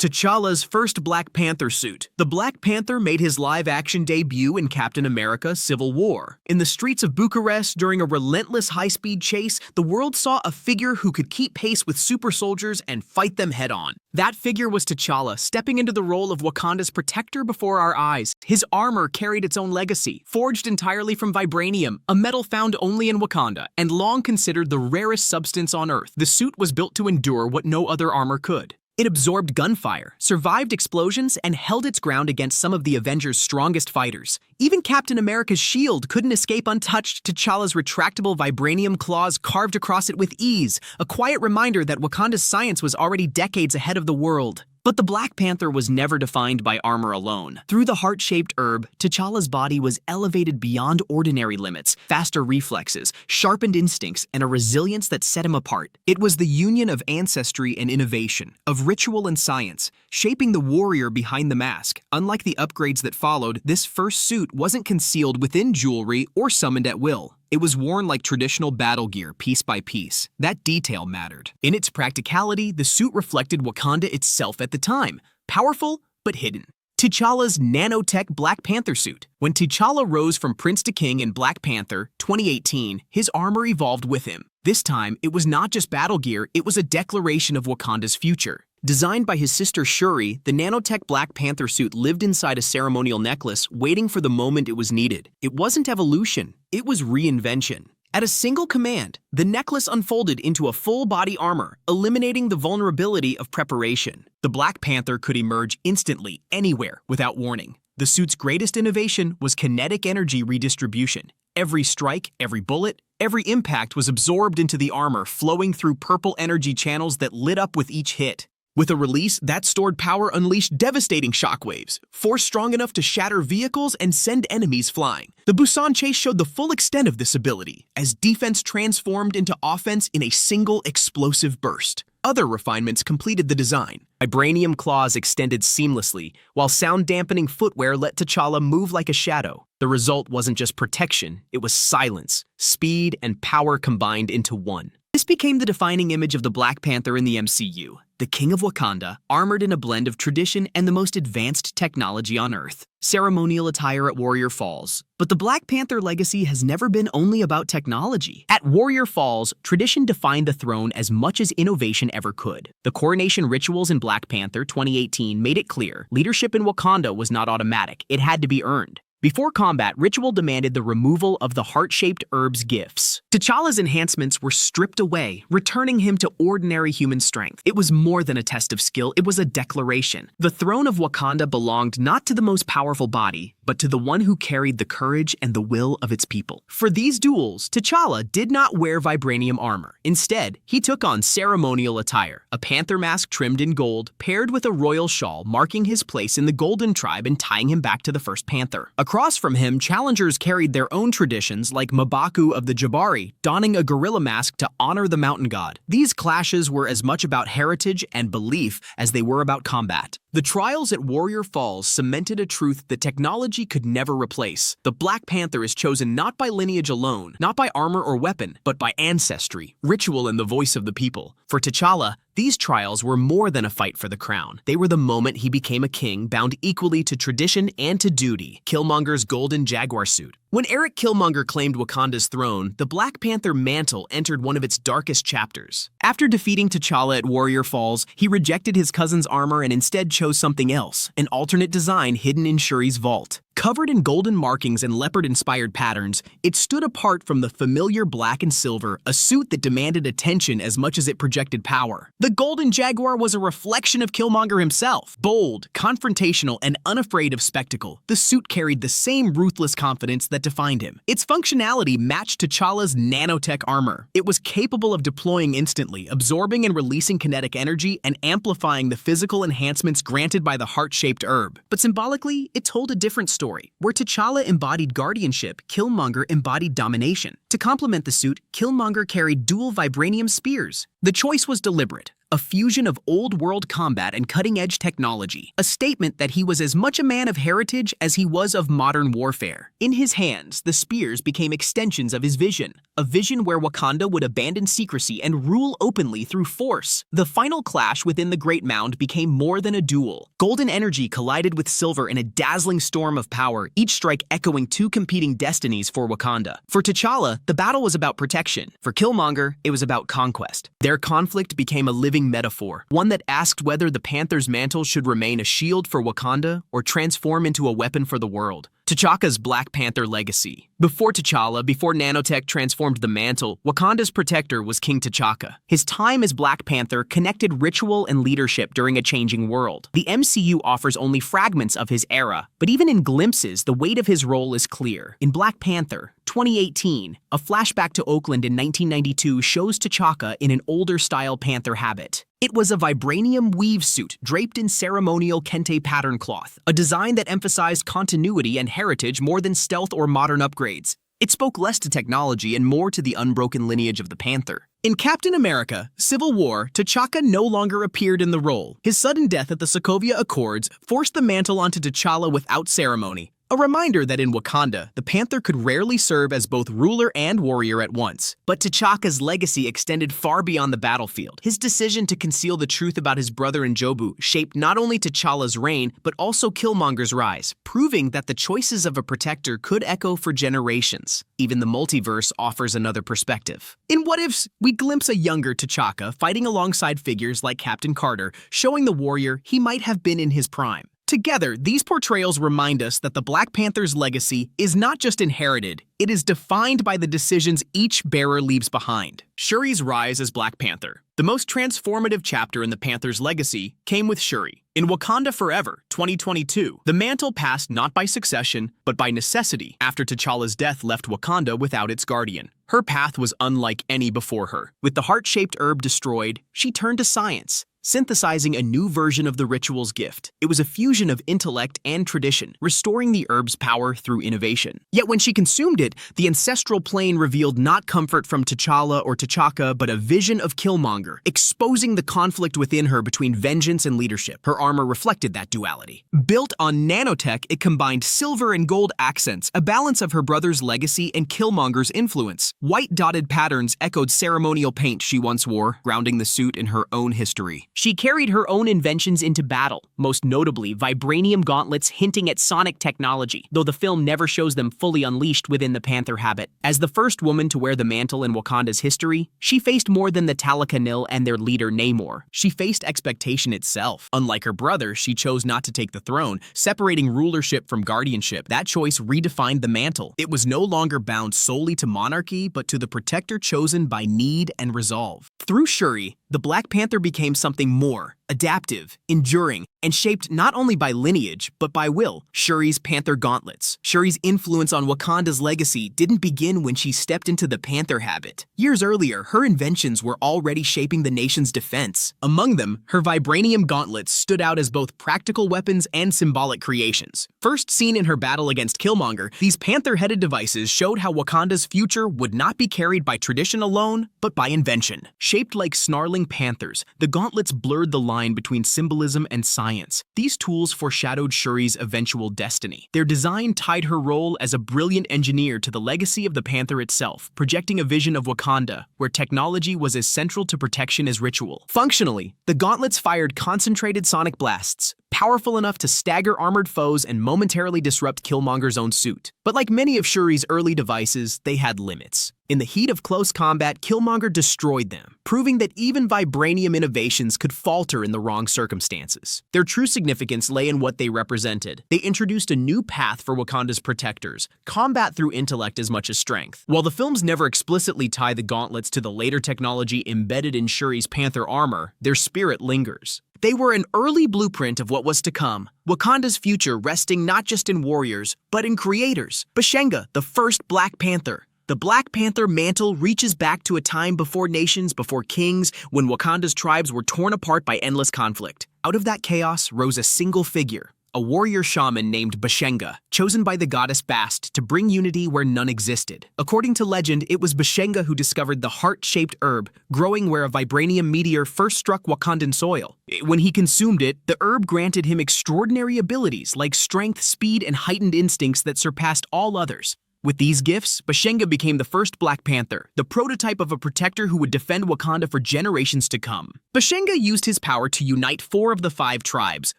T'Challa's first Black Panther suit. The Black Panther made his live-action debut in Captain America: Civil War. In the streets of Bucharest during a relentless high-speed chase, the world saw a figure who could keep pace with super soldiers and fight them head-on. That figure was T'Challa, stepping into the role of Wakanda's protector before our eyes. His armor carried its own legacy, forged entirely from vibranium, a metal found only in Wakanda, and long considered the rarest substance on Earth. The suit was built to endure what no other armor could. It absorbed gunfire, survived explosions, and held its ground against some of the Avengers' strongest fighters. Even Captain America's shield couldn't escape untouched. T'Challa's retractable vibranium claws carved across it with ease, a quiet reminder that Wakanda's science was already decades ahead of the world. But the Black Panther was never defined by armor alone. Through the heart-shaped herb, T'Challa's body was elevated beyond ordinary limits, faster reflexes, sharpened instincts, and a resilience that set him apart. It was the union of ancestry and innovation, of ritual and science, shaping the warrior behind the mask. Unlike the upgrades that followed, this first suit wasn't concealed within jewelry or summoned at will. It was worn like traditional battle gear, piece by piece. That detail mattered. In its practicality, the suit reflected Wakanda itself at the time, powerful but hidden. T'Challa's Nanotech Black Panther suit. When T'Challa rose from prince to king in Black Panther 2018, his armor evolved with him. This time, it was not just battle gear, it was a declaration of Wakanda's future. Designed by his sister Shuri, the Nanotech Black Panther suit lived inside a ceremonial necklace, waiting for the moment it was needed. It wasn't evolution, it was reinvention. At a single command, the necklace unfolded into a full-body armor, eliminating the vulnerability of preparation. The Black Panther could emerge instantly, anywhere, without warning. The suit's greatest innovation was kinetic energy redistribution. Every strike, every bullet, every impact was absorbed into the armor, flowing through purple energy channels that lit up with each hit. With a release, that stored power unleashed devastating shockwaves, force strong enough to shatter vehicles and send enemies flying. The Busan chase showed the full extent of this ability, as defense transformed into offense in a single explosive burst. Other refinements completed the design. Vibranium claws extended seamlessly, while sound-dampening footwear let T'Challa move like a shadow. The result wasn't just protection, it was silence, speed, and power combined into one. This became the defining image of the Black Panther in the MCU, the King of Wakanda, armored in a blend of tradition and the most advanced technology on Earth. Ceremonial attire at Warrior Falls. But the Black Panther legacy has never been only about technology. At Warrior Falls, tradition defined the throne as much as innovation ever could. The coronation rituals in Black Panther 2018 made it clear leadership in Wakanda was not automatic, it had to be earned. Before combat, ritual demanded the removal of the heart-shaped herb's gifts. T'Challa's enhancements were stripped away, returning him to ordinary human strength. It was more than a test of skill, it was a declaration. The throne of Wakanda belonged not to the most powerful body, but to the one who carried the courage and the will of its people. For these duels, T'Challa did not wear vibranium armor. Instead, he took on ceremonial attire, a panther mask trimmed in gold, paired with a royal shawl marking his place in the Golden Tribe and tying him back to the first Panther. Across from him, challengers carried their own traditions like M'Baku of the Jabari, donning a gorilla mask to honor the mountain god. These clashes were as much about heritage and belief as they were about combat. The trials at Warrior Falls cemented a truth that technology could never replace. The Black Panther is chosen not by lineage alone, not by armor or weapon, but by ancestry, ritual, and the voice of the people. For T'Challa, these trials were more than a fight for the crown. They were the moment he became a king, bound equally to tradition and to duty. Killmonger's golden Jaguar suit. When Eric Killmonger claimed Wakanda's throne, the Black Panther mantle entered one of its darkest chapters. After defeating T'Challa at Warrior Falls, he rejected his cousin's armor and instead chose something else, an alternate design hidden in Shuri's vault. Covered in golden markings and leopard-inspired patterns, it stood apart from the familiar black and silver, a suit that demanded attention as much as it projected power. The golden Jaguar was a reflection of Killmonger himself. Bold, confrontational, and unafraid of spectacle, the suit carried the same ruthless confidence that defined him. Its functionality matched T'Challa's nanotech armor. It was capable of deploying instantly, absorbing and releasing kinetic energy, and amplifying the physical enhancements granted by the heart-shaped herb. But symbolically, it told a different story. Where T'Challa embodied guardianship, Killmonger embodied domination. To complement the suit, Killmonger carried dual vibranium spears. The choice was deliberate. a fusion of old-world combat and cutting-edge technology, a statement that he was as much a man of heritage as he was of modern warfare. In his hands, the spears became extensions of his vision, a vision where Wakanda would abandon secrecy and rule openly through force. The final clash within the Great Mound became more than a duel. Golden energy collided with silver in a dazzling storm of power, each strike echoing two competing destinies for Wakanda. For T'Challa, the battle was about protection. For Killmonger, it was about conquest. Their conflict became a living metaphor, one that asked whether the Panther's mantle should remain a shield for Wakanda or transform into a weapon for the world. T'Chaka's Black Panther legacy. Before T'Challa, before Nanotech transformed the mantle, Wakanda's protector was King T'Chaka. His time as Black Panther connected ritual and leadership during a changing world. The MCU offers only fragments of his era, but even in glimpses, the weight of his role is clear. In Black Panther, 2018, a flashback to Oakland in 1992 shows T'Chaka in an older-style Panther habit. It was a vibranium weave suit draped in ceremonial kente pattern cloth, a design that emphasized continuity and heritage more than stealth or modern upgrades. It spoke less to technology and more to the unbroken lineage of the Panther. In Captain America: Civil War, T'Chaka no longer appeared in the role. His sudden death at the Sokovia Accords forced the mantle onto T'Challa without ceremony. A reminder that in Wakanda, the Panther could rarely serve as both ruler and warrior at once. But T'Chaka's legacy extended far beyond the battlefield. His decision to conceal the truth about his brother N'Jobu shaped not only T'Challa's reign, but also Killmonger's rise, proving that the choices of a protector could echo for generations. Even the multiverse offers another perspective. In What Ifs, we glimpse a younger T'Chaka fighting alongside figures like Captain Carter, showing the warrior he might have been in his prime. Together, these portrayals remind us that the Black Panther's legacy is not just inherited, it is defined by the decisions each bearer leaves behind. Shuri's rise as Black Panther. The most transformative chapter in the Panther's legacy came with Shuri. In Wakanda Forever, 2022, the mantle passed not by succession, but by necessity after T'Challa's death left Wakanda without its guardian. Her path was unlike any before her. With the heart-shaped herb destroyed, she turned to science, synthesizing a new version of the ritual's gift. It was a fusion of intellect and tradition, restoring the herb's power through innovation. Yet when she consumed it, the ancestral plane revealed not comfort from T'Challa or T'Chaka, but a vision of Killmonger, exposing the conflict within her between vengeance and leadership. Her armor reflected that duality. Built on nanotech, it combined silver and gold accents, a balance of her brother's legacy and Killmonger's influence. White dotted patterns echoed ceremonial paint she once wore, grounding the suit in her own history. She carried her own inventions into battle, most notably vibranium gauntlets hinting at sonic technology, though the film never shows them fully unleashed within the Panther habit. As the first woman to wear the mantle in Wakanda's history, she faced more than the Talakanil and their leader Namor. She faced expectation itself. Unlike her brother, she chose not to take the throne, separating rulership from guardianship. That choice redefined the mantle. It was no longer bound solely to monarchy, but to the protector chosen by need and resolve. Through Shuri, the Black Panther became something more, adaptive, enduring, and shaped not only by lineage, but by will. Shuri's Panther gauntlets. Shuri's influence on Wakanda's legacy didn't begin when she stepped into the Panther habit. Years earlier, her inventions were already shaping the nation's defense. Among them, her vibranium gauntlets stood out as both practical weapons and symbolic creations. First seen in her battle against Killmonger, these Panther-headed devices showed how Wakanda's future would not be carried by tradition alone, but by invention. Shaped like snarling panthers, the gauntlets blurred the line between symbolism and science. These tools foreshadowed Shuri's eventual destiny. Their design tied her role as a brilliant engineer to the legacy of the Panther itself, projecting a vision of Wakanda where technology was as central to protection as ritual. Functionally, the gauntlets fired concentrated sonic blasts, powerful enough to stagger armored foes and momentarily disrupt Killmonger's own suit. But like many of Shuri's early devices, they had limits. In the heat of close combat, Killmonger destroyed them, proving that even vibranium innovations could falter in the wrong circumstances. Their true significance lay in what they represented. They introduced a new path for Wakanda's protectors, combat through intellect as much as strength. While the films never explicitly tie the gauntlets to the later technology embedded in Shuri's Panther armor, their spirit lingers. They were an early blueprint of what was to come, Wakanda's future resting not just in warriors, but in creators. Bashenga, the first Black Panther. The Black Panther mantle reaches back to a time before nations, before kings, when Wakanda's tribes were torn apart by endless conflict. Out of that chaos rose a single figure, a warrior shaman named Bashenga, chosen by the goddess Bast to bring unity where none existed. According to legend, it was Bashenga who discovered the heart-shaped herb growing where a vibranium meteor first struck Wakandan soil. When he consumed it, the herb granted him extraordinary abilities like strength, speed, and heightened instincts that surpassed all others. With these gifts, Bashenga became the first Black Panther, the prototype of a protector who would defend Wakanda for generations to come. Bashenga used his power to unite 4 of the 5 tribes,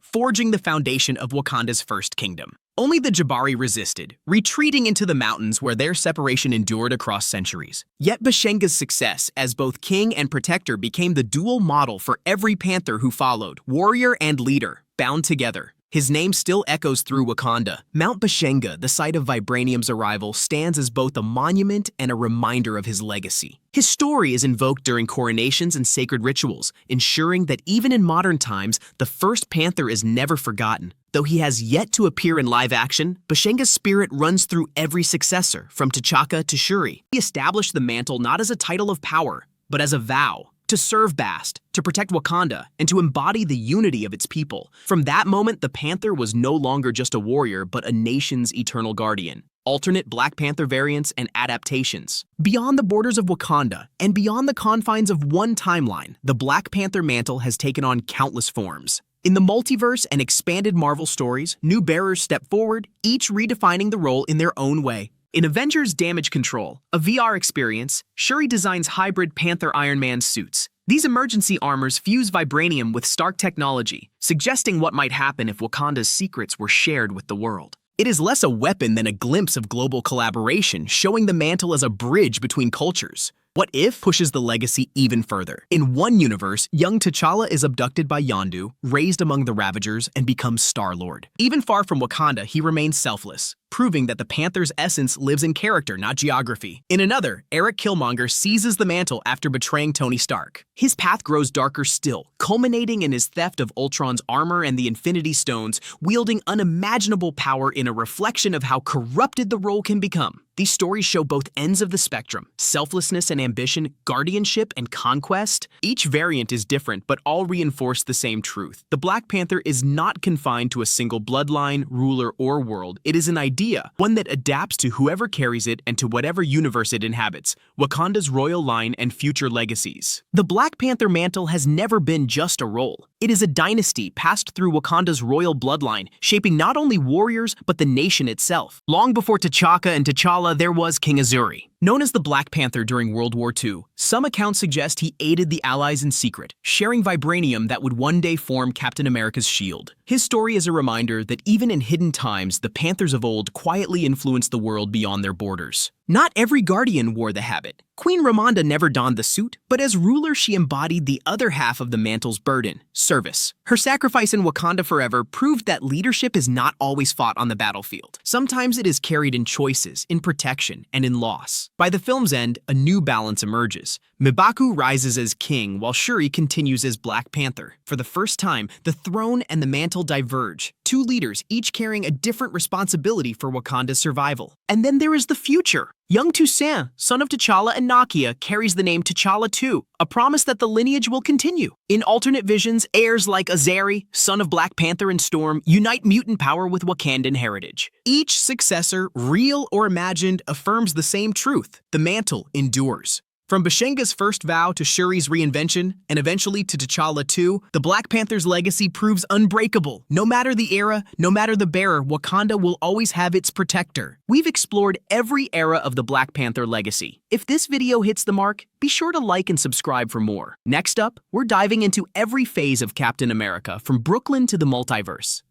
forging the foundation of Wakanda's first kingdom. Only the Jabari resisted, retreating into the mountains where their separation endured across centuries. Yet Bashenga's success as both king and protector became the dual model for every Panther who followed, warrior and leader, bound together. His name still echoes through Wakanda. Mount Bashenga, the site of vibranium's arrival, stands as both a monument and a reminder of his legacy. His story is invoked during coronations and sacred rituals, ensuring that even in modern times, the first Panther is never forgotten. Though he has yet to appear in live action, Bashenga's spirit runs through every successor, from T'Chaka to Shuri. He established the mantle not as a title of power, but as a vow. To serve Bast, to protect Wakanda, and to embody the unity of its people. From that moment, the Panther was no longer just a warrior, but a nation's eternal guardian. Alternate Black Panther variants and adaptations. Beyond the borders of Wakanda, and beyond the confines of one timeline, the Black Panther mantle has taken on countless forms. In the multiverse and expanded Marvel stories, new bearers step forward, each redefining the role in their own way. In Avengers Damage Control, a VR experience, Shuri designs hybrid Panther Iron Man suits. These emergency armors fuse vibranium with Stark technology, suggesting what might happen if Wakanda's secrets were shared with the world. It is less a weapon than a glimpse of global collaboration, showing the mantle as a bridge between cultures. What If pushes the legacy even further. In one universe, young T'Challa is abducted by Yondu, raised among the Ravagers, and becomes Star-Lord. Even far from Wakanda, he remains selfless, proving that the Panther's essence lives in character, not geography. In another, Eric Killmonger seizes the mantle after betraying Tony Stark. His path grows darker still, culminating in his theft of Ultron's armor and the Infinity Stones, wielding unimaginable power in a reflection of how corrupted the role can become. These stories show both ends of the spectrum, selflessness and ambition, guardianship and conquest. Each variant is different, but all reinforce the same truth. The Black Panther is not confined to a single bloodline, ruler, or world. It is an idea, one that adapts to whoever carries it and to whatever universe it inhabits, Wakanda's royal line and future legacies. The Black Panther mantle has never been just a role. It is a dynasty passed through Wakanda's royal bloodline, shaping not only warriors, but the nation itself. Long before T'Chaka and T'Challa, there was King Azuri. Known as the Black Panther during World War II, some accounts suggest he aided the Allies in secret, sharing vibranium that would one day form Captain America's shield. His story is a reminder that even in hidden times, the Panthers of old quietly influenced the world beyond their borders. Not every guardian wore the habit. Queen Ramonda never donned the suit, but as ruler she embodied the other half of the mantle's burden, service. Her sacrifice in Wakanda Forever proved that leadership is not always fought on the battlefield. Sometimes it is carried in choices, in protection, and in loss. By the film's end, a new balance emerges. M'Baku rises as king while Shuri continues as Black Panther. For the first time, the throne and the mantle diverge. 2 leaders, each carrying a different responsibility for Wakanda's survival. And then there is the future. Young Toussaint, son of T'Challa and Nakia, carries the name T'Challa II, a promise that the lineage will continue. In alternate visions, heirs like Azari, son of Black Panther and Storm, unite mutant power with Wakandan heritage. Each successor, real or imagined, affirms the same truth: the mantle endures. From Bashenga's first vow to Shuri's reinvention, and eventually to T'Challa II, the Black Panther's legacy proves unbreakable. No matter the era, no matter the bearer, Wakanda will always have its protector. We've explored every era of the Black Panther legacy. If this video hits the mark, be sure to like and subscribe for more. Next up, we're diving into every phase of Captain America, from Brooklyn to the multiverse.